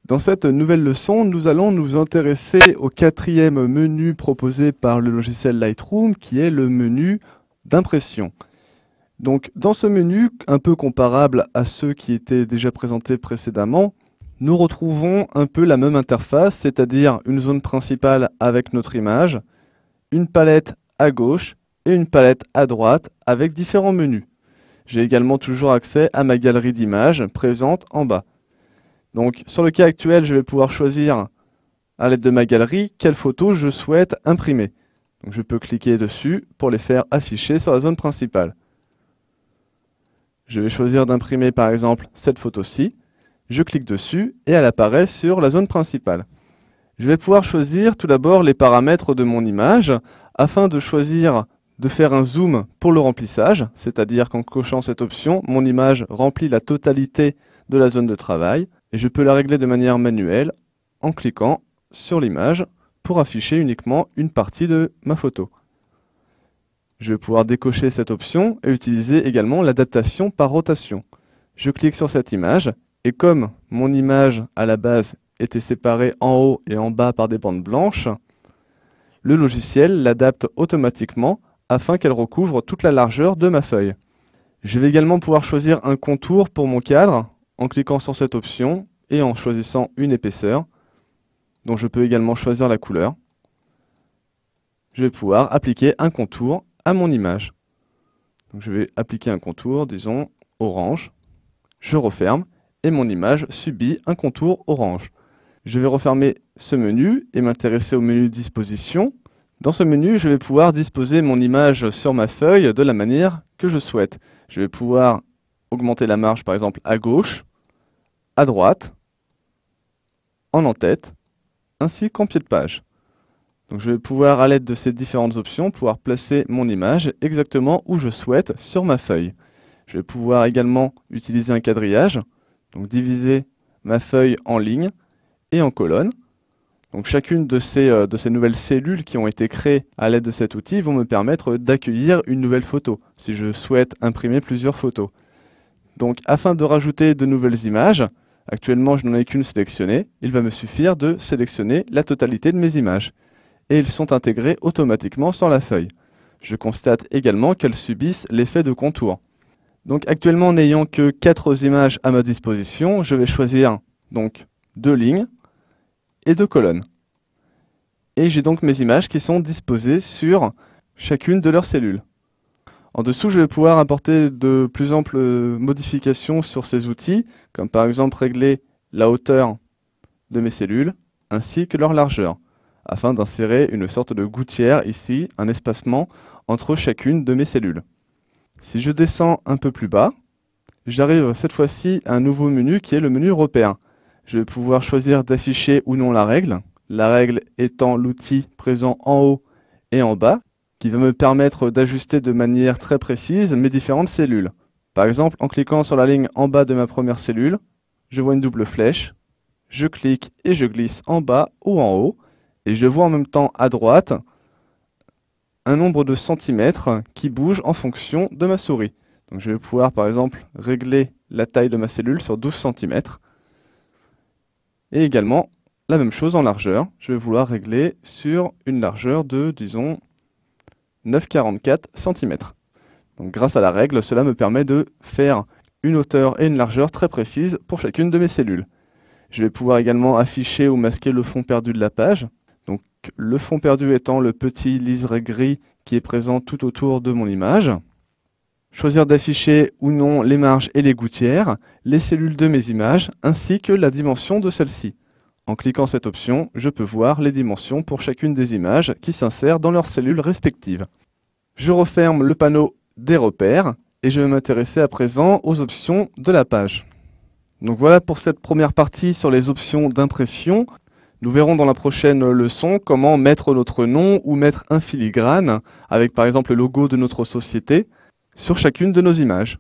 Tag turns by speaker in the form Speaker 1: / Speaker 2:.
Speaker 1: Dans cette nouvelle leçon, nous allons nous intéresser au quatrième menu proposé par le logiciel Lightroom, qui est le menu d'impression. Donc, dans ce menu, un peu comparable à ceux qui étaient déjà présentés précédemment, nous retrouvons un peu la même interface, c'est-à-dire une zone principale avec notre image, une palette à gauche et une palette à droite avec différents menus. J'ai également toujours accès à ma galerie d'images présente en bas. Donc, sur le cas actuel, je vais pouvoir choisir, à l'aide de ma galerie, quelles photos je souhaite imprimer. Donc, je peux cliquer dessus pour les faire afficher sur la zone principale. Je vais choisir d'imprimer par exemple cette photo-ci. Je clique dessus et elle apparaît sur la zone principale. Je vais pouvoir choisir tout d'abord les paramètres de mon image afin de choisir de faire un zoom pour le remplissage, c'est-à-dire qu'en cochant cette option, mon image remplit la totalité de la zone de travail. Et je peux la régler de manière manuelle en cliquant sur l'image pour afficher uniquement une partie de ma photo. Je vais pouvoir décocher cette option et utiliser également l'adaptation par rotation. Je clique sur cette image et comme mon image à la base était séparée en haut et en bas par des bandes blanches, le logiciel l'adapte automatiquement afin qu'elle recouvre toute la largeur de ma feuille. Je vais également pouvoir choisir un contour pour mon cadre en cliquant sur cette option et en choisissant une épaisseur, dont je peux également choisir la couleur. Je vais pouvoir appliquer un contour à mon image. Donc je vais appliquer un contour, disons, orange. Je referme et mon image subit un contour orange. Je vais refermer ce menu et m'intéresser au menu disposition. Dans ce menu, je vais pouvoir disposer mon image sur ma feuille de la manière que je souhaite. Je vais pouvoir augmenter la marge par exemple à gauche, à droite, en en-tête, ainsi qu'en pied de page. Donc je vais pouvoir, à l'aide de ces différentes options, pouvoir placer mon image exactement où je souhaite sur ma feuille. Je vais pouvoir également utiliser un quadrillage, donc diviser ma feuille en lignes et en colonnes. Donc chacune de ces nouvelles cellules qui ont été créées à l'aide de cet outil vont me permettre d'accueillir une nouvelle photo, si je souhaite imprimer plusieurs photos. Donc afin de rajouter de nouvelles images, actuellement je n'en ai qu'une sélectionnée, il va me suffire de sélectionner la totalité de mes images. Et ils sont intégrés automatiquement sur la feuille. Je constate également qu'elles subissent l'effet de contour. Donc actuellement, n'ayant que 4 images à ma disposition, je vais choisir donc 2 lignes et 2 colonnes. Et j'ai donc mes images qui sont disposées sur chacune de leurs cellules. En dessous, je vais pouvoir apporter de plus amples modifications sur ces outils, comme par exemple régler la hauteur de mes cellules, ainsi que leur largeur, afin d'insérer une sorte de gouttière ici, un espacement entre chacune de mes cellules. Si je descends un peu plus bas, j'arrive cette fois-ci à un nouveau menu qui est le menu repère. Je vais pouvoir choisir d'afficher ou non la règle étant l'outil présent en haut et en bas, qui va me permettre d'ajuster de manière très précise mes différentes cellules. Par exemple, en cliquant sur la ligne en bas de ma première cellule, je vois une double flèche, je clique et je glisse en bas ou en haut, et je vois en même temps à droite un nombre de centimètres qui bouge en fonction de ma souris. Donc je vais pouvoir par exemple régler la taille de ma cellule sur 12 cm. Et également la même chose en largeur. Je vais vouloir régler sur une largeur de, disons, 9,44 cm. Donc grâce à la règle, cela me permet de faire une hauteur et une largeur très précises pour chacune de mes cellules. Je vais pouvoir également afficher ou masquer le fond perdu de la page. Donc le fond perdu étant le petit liseré gris qui est présent tout autour de mon image. Choisir d'afficher ou non les marges et les gouttières, les cellules de mes images, ainsi que la dimension de celles-ci. En cliquant cette option, je peux voir les dimensions pour chacune des images qui s'insèrent dans leurs cellules respectives. Je referme le panneau des repères et je vais m'intéresser à présent aux options de la page. Donc voilà pour cette première partie sur les options d'impression. Nous verrons dans la prochaine leçon comment mettre notre nom ou mettre un filigrane avec par exemple le logo de notre société sur chacune de nos images.